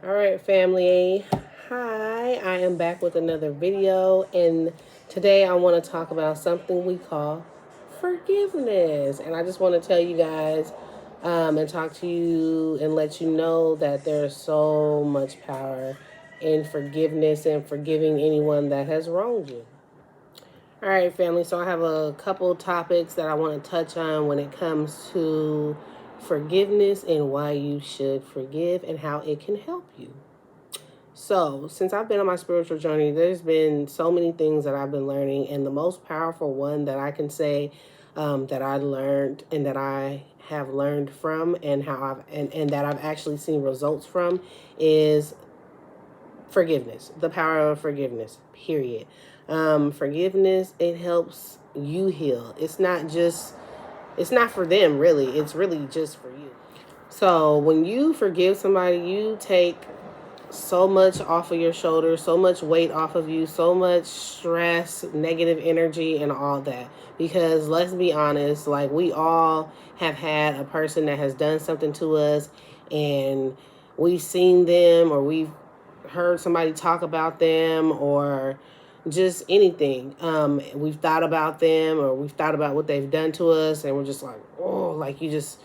All right, family. Hi, I am back with another video, and today I want to talk about something we call forgiveness. And I just want to tell you guys and talk to you and let you know that there's so much power in forgiveness and forgiving anyone that has wronged you. All right, family. So I have a couple topics that I want to touch on when it comes to forgiveness and why you should forgive and how it can help you. So, since I've been on my spiritual journey, there's been so many things that I've been learning, and the most powerful one that I can say that I learned and that I have learned from, and how and that I've actually seen results from, is forgiveness. The power of forgiveness. Period. Forgiveness, it helps you heal. It's not for them really. It's really just for you. So when you forgive somebody, you take so much off of your shoulders, so much weight off of you, so much stress, negative energy, and all that. Because let's be honest, like, we all have had a person that has done something to us, and we've seen them, or we've heard somebody talk about them, or just anything. We've thought about them, or we've thought about what they've done to us, and we're just like, oh, like, you just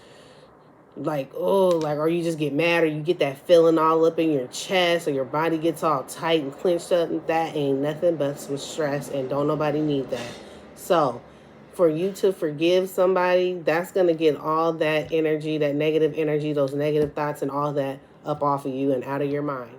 like, oh, like, or you just get mad, or you get that feeling all up in your chest, or your body gets all tight and clenched up. And that ain't nothing but some stress, and don't nobody need that. So for you to forgive somebody, that's going to get all that energy, that negative energy, those negative thoughts and all that up off of you and out of your mind.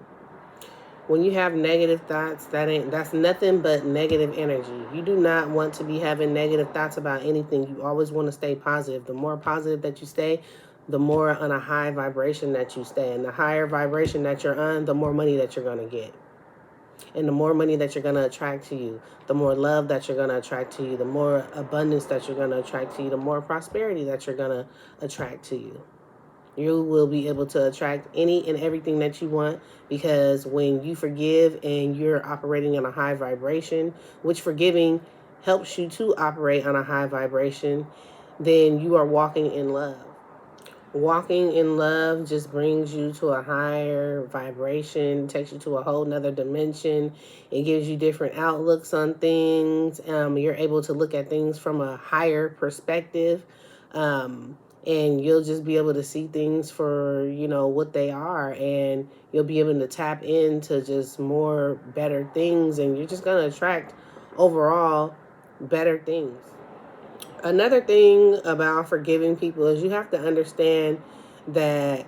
When you have negative thoughts, that's nothing but negative energy. You do not want to be having negative thoughts about anything. You always want to stay positive. The more positive that you stay, the more on a high vibration that you stay. And the higher vibration that you're on, the more money that you're going to get. And the more money that you're going to attract to you, the more love that you're going to attract to you, the more abundance that you're going to attract to you, the more prosperity that you're going to attract to you. You will be able to attract any and everything that you want, because when you forgive and you're operating on a high vibration, which forgiving helps you to operate on a high vibration, then you are walking in love. Walking in love just brings you to a higher vibration, takes you to a whole nother dimension. It gives you different outlooks on things. You're able to look at things from a higher perspective. And you'll just be able to see things for, what they are. And you'll be able to tap into just more better things. And you're just going to attract overall better things. Another thing about forgiving people is you have to understand that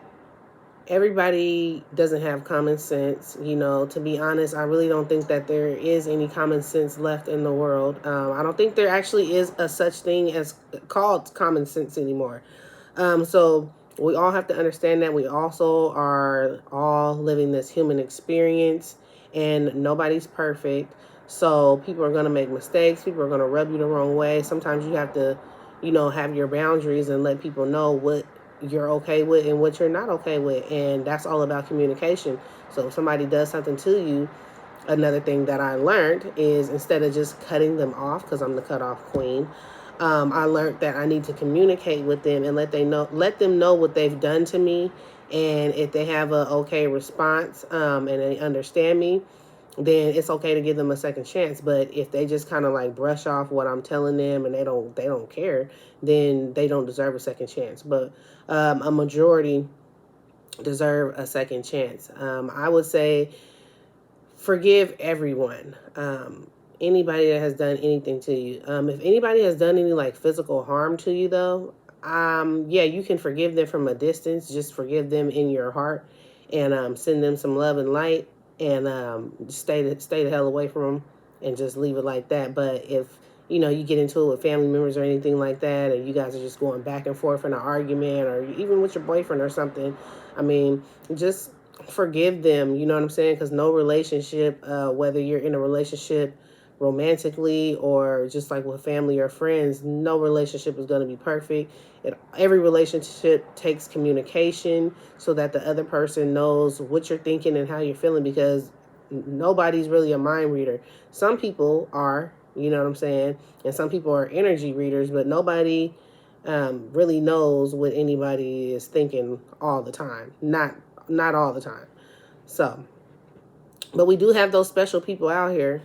everybody doesn't have common sense. To be honest, I really don't think that there is any common sense left in the world. I don't think there actually is a such thing as called common sense anymore. So we all have to understand that we also are all living this human experience, and nobody's perfect. So people are going to make mistakes. People are going to rub you the wrong way. Sometimes you have to, have your boundaries and let people know what you're okay with and what you're not okay with. And that's all about communication. So if somebody does something to you, another thing that I learned is, instead of just cutting them off, because I'm the cutoff queen, I learned that I need to communicate with them and let them know what they've done to me. And if they have a okay response, and they understand me, then it's okay to give them a second chance. But if they just kind of like brush off what I'm telling them and they don't care, then they don't deserve a second chance. But a majority deserve a second chance. I would say forgive everyone. Anybody that has done anything to you. If anybody has done any like physical harm to you, though, yeah, you can forgive them from a distance. Just forgive them in your heart, and send them some love and light, and stay the hell away from them, and just leave it like that. But if you get into it with family members or anything like that, and you guys are just going back and forth in an argument, or even with your boyfriend or something, I mean, just forgive them. You know what I'm saying? Because no relationship, whether you're in a relationship romantically or just like with family or friends, no relationship is going to be perfect. Every relationship takes communication, so that the other person knows what you're thinking and how you're feeling, because nobody's really a mind reader. Some people are, you know what I'm saying, and some people are energy readers, but nobody really knows what anybody is thinking all the time. Not all the time. So, but we do have those special people out here.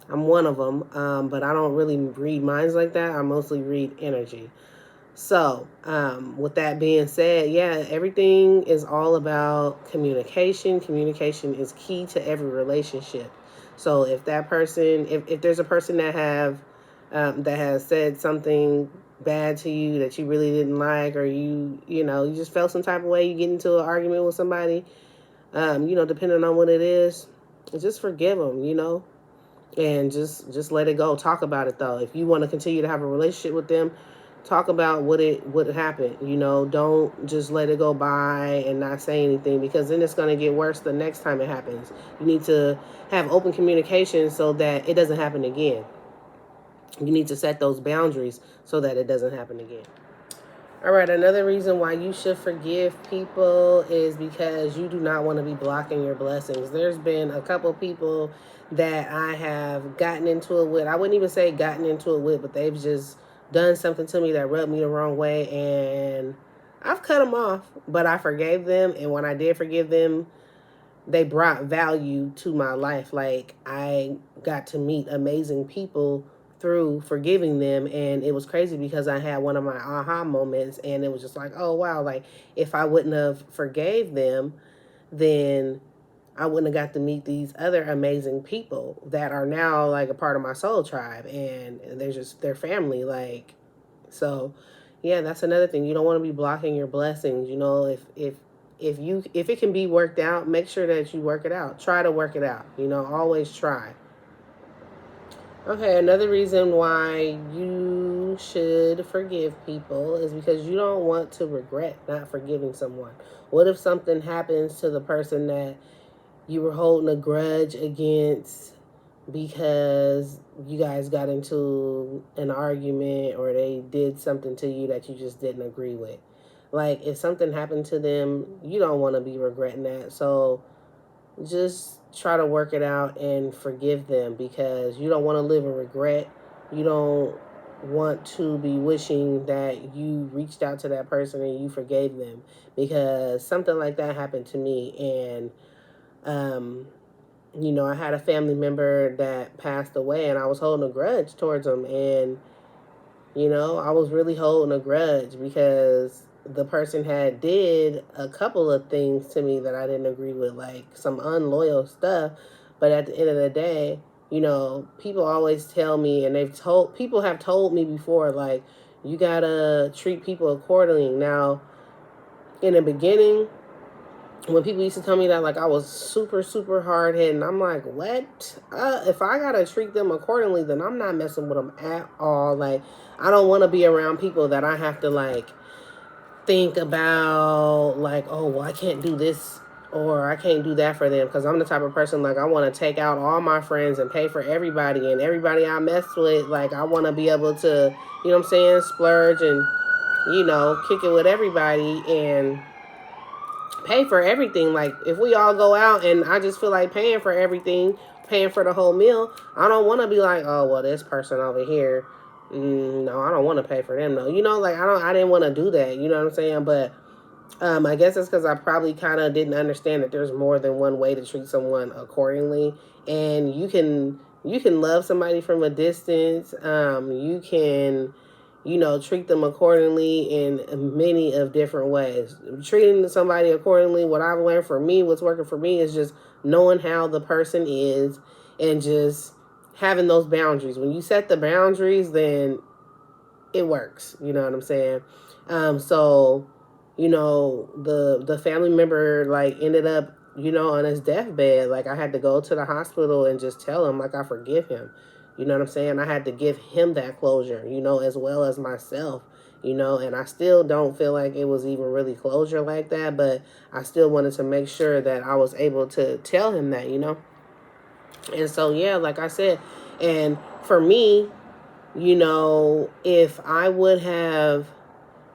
I'm one of them, but I don't really read minds like that. I mostly read energy. So, with that being said, yeah, everything is all about communication. Communication is key to every relationship. So, if that person, if there's a person that has said something bad to you that you really didn't like, or you just felt some type of way, you get into an argument with somebody, depending on what it is, just forgive them, and just let it go. Talk about it though. If you want to continue to have a relationship with them, talk about what happened. Don't just let it go by and not say anything, because then it's going to get worse the next time it happens. You need to have open communication so that it doesn't happen again. You need to set those boundaries so that it doesn't happen again. All right, another reason why you should forgive people is because you do not want to be blocking your blessings. There's been a couple people that I have gotten into it with. I wouldn't even say gotten into it with, but they've just done something to me that rubbed me the wrong way, and I've cut them off, but I forgave them. And when I did forgive them, they brought value to my life. Like, I got to meet amazing people through forgiving them, and it was crazy because I had one of my aha moments, and it was just like, oh wow, like if I wouldn't have forgave them, then I wouldn't have got to meet these other amazing people that are now like a part of my soul tribe, and they're just their family. Like, so yeah, that's another thing. You don't want to be blocking your blessings. If it can be worked out, make sure that you work it out. Try to work it out. Always try. Okay, another reason why you should forgive people is because you don't want to regret not forgiving someone. What if something happens to the person that you were holding a grudge against because you guys got into an argument, or they did something to you that you just didn't agree with? Like, if something happened to them, you don't want to be regretting that. So just try to work it out and forgive them, because you don't want to live in regret. You don't want to be wishing that you reached out to that person and you forgave them, because something like that happened to me. And I had a family member that passed away, and I was holding a grudge towards them. And I was really holding a grudge because the person had did a couple of things to me that I didn't agree with, like some unloyal stuff. But at the end of the day, people always tell me, and people have told me before, like, you gotta treat people accordingly. Now, in the beginning, when people used to tell me that, like, I was super, super hard-headed, and I'm like, what? If I gotta treat them accordingly, then I'm not messing with them at all. Like, I don't want to be around people that I have to, like, think about, like, oh, well, I can't do this or I can't do that for them, because I'm the type of person, like, I want to take out all my friends and pay for everybody, and everybody I mess with, like, I want to be able to, splurge and, kick it with everybody and pay for everything. Like, if we all go out and I just feel like paying for everything, paying for the whole meal, I don't want to be like, oh, well, this person over here, no, I don't want to pay for them. No, like, I didn't want to do that. You know what I'm saying? But I guess it's because I probably kind of didn't understand that there's more than one way to treat someone accordingly. And you can love somebody from a distance. You can, treat them accordingly in many of different ways. Treating somebody accordingly, what I've learned for me, what's working for me, is just knowing how the person is and just having those boundaries. When you set the boundaries, then it works. You know what I'm saying? So, the family member, like, ended up, on his deathbed. Like, I had to go to the hospital and just tell him, like, I forgive him. You know what I'm saying? I had to give him that closure, as well as myself, and I still don't feel like it was even really closure like that, but I still wanted to make sure that I was able to tell him that, And so, yeah, like I said, and for me, if I would have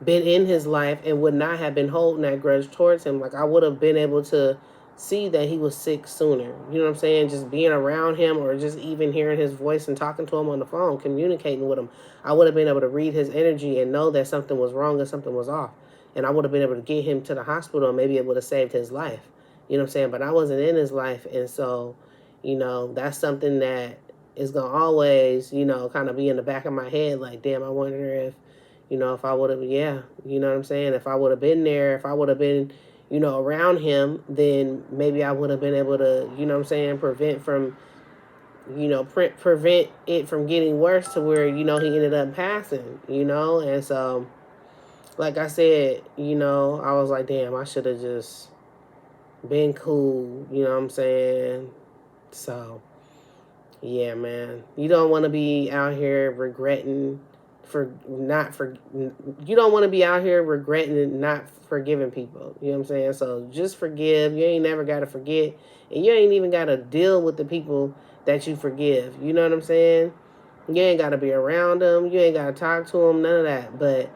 been in his life and would not have been holding that grudge towards him, like, I would have been able to see that he was sick sooner. You know what I'm saying? Just being around him, or just even hearing his voice and talking to him on the phone, communicating with him, I would have been able to read his energy and know that something was wrong and something was off. And I would have been able to get him to the hospital, and maybe it would have saved his life. You know what I'm saying? But I wasn't in his life. And so, that's something that is going to always, kind of be in the back of my head. Like, damn, I wonder if I would have, yeah, you know what I'm saying? If I would have been there, if I would have been, around him, then maybe I would have been able to, prevent it from getting worse to where, he ended up passing, And so, like I said, I was like, damn, I should have just been cool, you know what I'm saying? So, yeah, man. You don't want to be out here regretting you don't want to be out here regretting and not forgiving people. You know what I'm saying? So just forgive. You ain't never got to forget. And you ain't even got to deal with the people that you forgive. You know what I'm saying? You ain't got to be around them. You ain't got to talk to them. None of that. But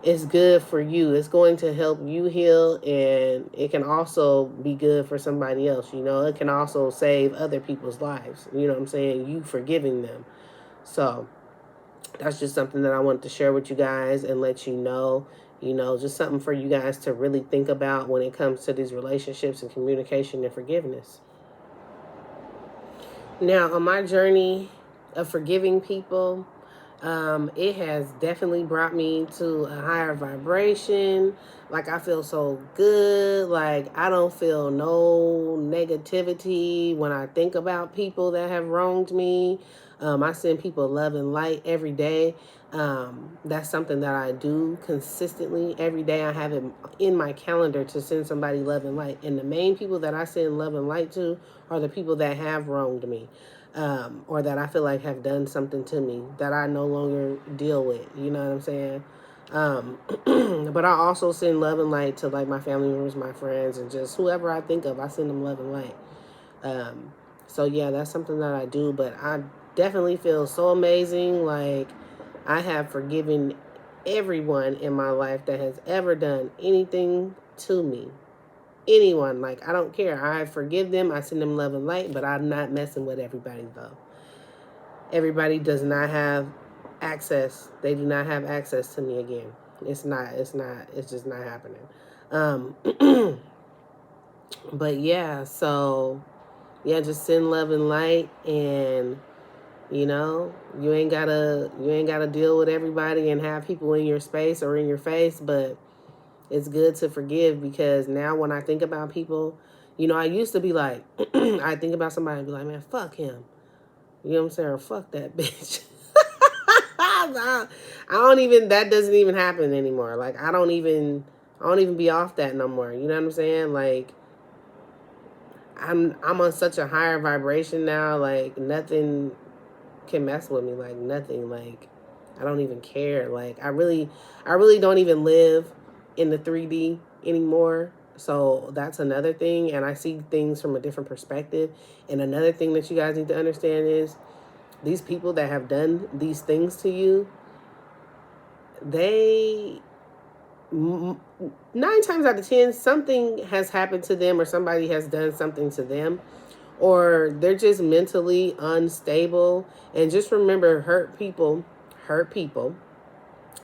it's good for you. It's going to help you heal, and it can also be good for somebody else. It can also save other people's lives. You know what I'm saying? You forgiving them. So that's just something that I wanted to share with you guys and let you know. Just something for you guys to really think about when it comes to these relationships and communication and forgiveness. Now, on my journey of forgiving people, it has definitely brought me to a higher vibration. Like, I feel so good. Like, I don't feel no negativity when I think about people that have wronged me. I send people love and light every day. That's something that I do consistently every day. I have it in my calendar to send somebody love and light. And the main people that I send love and light to are the people that have wronged me. Or that I feel like have done something to me that I no longer deal with. You know what I'm saying? But I also send love and light to like my family members, my friends, and just whoever I think of, I send them love and light. So yeah, that's something that I do, but I definitely feel so amazing. Like, I have forgiven everyone in my life that has ever done anything to me. Anyone, like, I don't care. I forgive them. I send them love and light, but I'm not messing with everybody though. Everybody does not have access. They do not have access to me again. It's just not happening. But yeah, so yeah, just send love and light, and you ain't gotta deal with everybody and have people in your space or in your face, but it's good to forgive, because now when I think about people, I used to be like, I think about somebody and be like, man, fuck him. You know what I'm saying? Or fuck that bitch. I don't even, that doesn't even happen anymore. Like, I don't even be off that no more. You know what I'm saying? Like, I'm on such a higher vibration now. Like, nothing can mess with me. Like, nothing. Like, I don't even care. Like, I really don't even live in the 3D anymore. So that's another thing. And I see things from a different perspective. And another thing that you guys need to understand is these people that have done these things to you, they 9 times out of 10, something has happened to them, or somebody has done something to them, or they're just mentally unstable. And just remember, hurt people,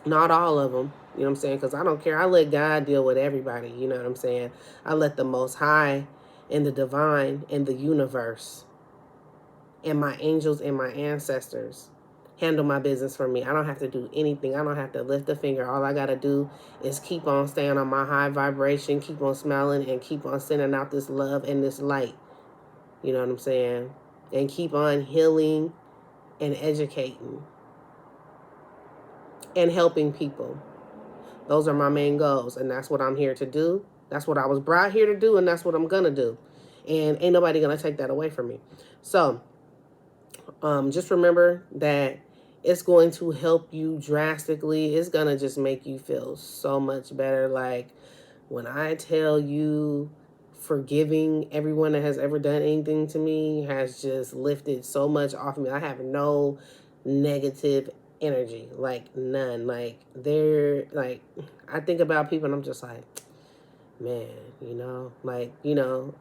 not all of them. You know what I'm saying? Because I don't care. I let God deal with everybody. You know what I'm saying? I let the Most High and the divine and the universe and my angels and my ancestors handle my business for me. I don't have to do anything. I don't have to lift a finger. All I got to do is keep on staying on my high vibration, keep on smiling, and keep on sending out this love and this light. You know what I'm saying? And keep on healing and educating and helping people. Those are my main goals, and that's what I'm here to do. That's what I was brought here to do, and that's what I'm going to do. And ain't nobody going to take that away from me. So, just remember that it's going to help you drastically. It's going to just make you feel so much better. Like, when I tell you, forgiving everyone that has ever done anything to me has just lifted so much off of me. I have no negative energy, like none. Like, I think about people and I'm just like, man,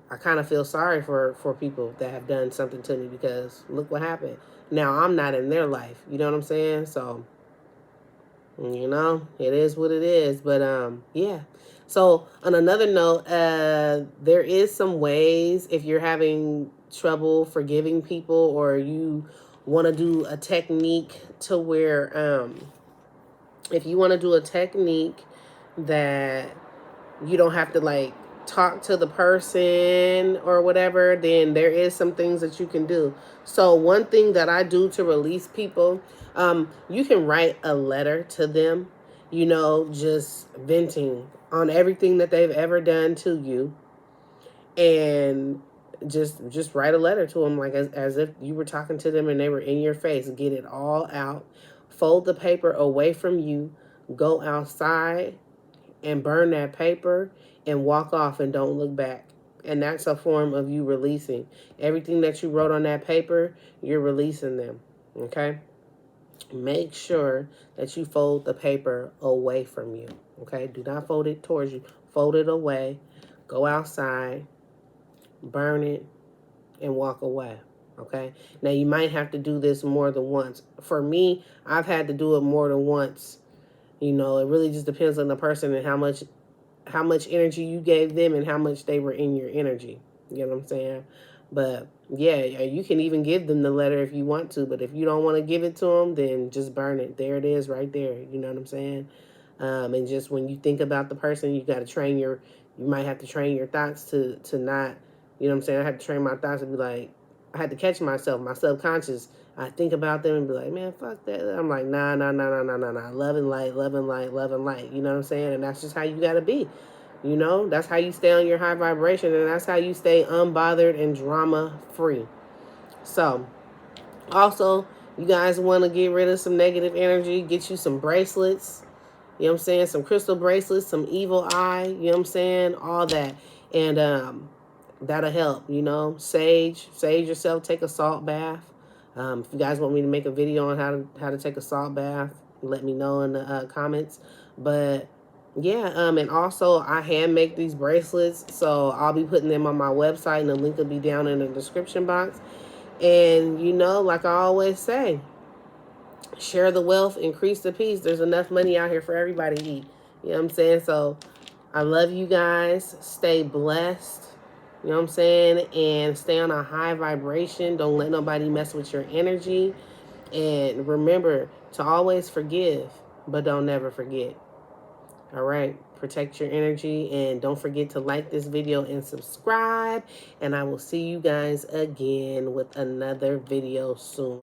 I kind of feel sorry for people that have done something to me, because look what happened. Now I'm not in their life. You know what I'm saying? So, it is what it is. But, yeah. So on another note, there is some ways if you're having trouble forgiving people, or you want to do a technique to where if you want to do a technique that you don't have to like talk to the person or whatever, then there is some things that you can do. So one thing that I do to release people, you can write a letter to them, just venting on everything that they've ever done to you, and just write a letter to them, like as if you were talking to them and they were in your face. Get it all out, fold the paper away from you, go outside and burn that paper and walk off and don't look back. And that's a form of you releasing everything that you wrote on that paper. You're releasing them. Okay, make sure that you fold the paper away from you. Okay, do not fold it towards you, fold it away, go outside, burn it, and walk away. Okay, now you might have to do this more than once. For me, I've had to do it more than once. It really just depends on the person and how much energy you gave them and how much they were in your energy. You know what I'm saying? But yeah, you can even give them the letter if you want to, but if you don't want to give it to them, then just burn it. There it is right there. You know what I'm saying? And just when you think about the person, you might have to train your thoughts to not, what I'm saying? I had to train my thoughts to be like, I had to catch myself, my subconscious. I think about them and be like, man, fuck that. I'm like, nah, nah, nah, nah, nah, nah, nah. Love and light, love and light, love and light. You know what I'm saying? And that's just how you got to be. That's how you stay on your high vibration, and that's how you stay unbothered and drama free. So, also, you guys want to get rid of some negative energy, get you some bracelets. You know what I'm saying? Some crystal bracelets, some evil eye, you know what I'm saying? All that. And that'll help, sage yourself, take a salt bath. If you guys want me to make a video on how to take a salt bath, let me know in the comments. But yeah, and also I hand make these bracelets, so I'll be putting them on my website, and the link will be down in the description box. And like I always say, share the wealth, increase the peace. There's enough money out here for everybody to eat. You know what I'm saying? So I love you guys. Stay blessed. You know what I'm saying? And stay on a high vibration. Don't let nobody mess with your energy. And remember to always forgive, but don't never forget. All right? Protect your energy. And don't forget to like this video and subscribe. And I will see you guys again with another video soon.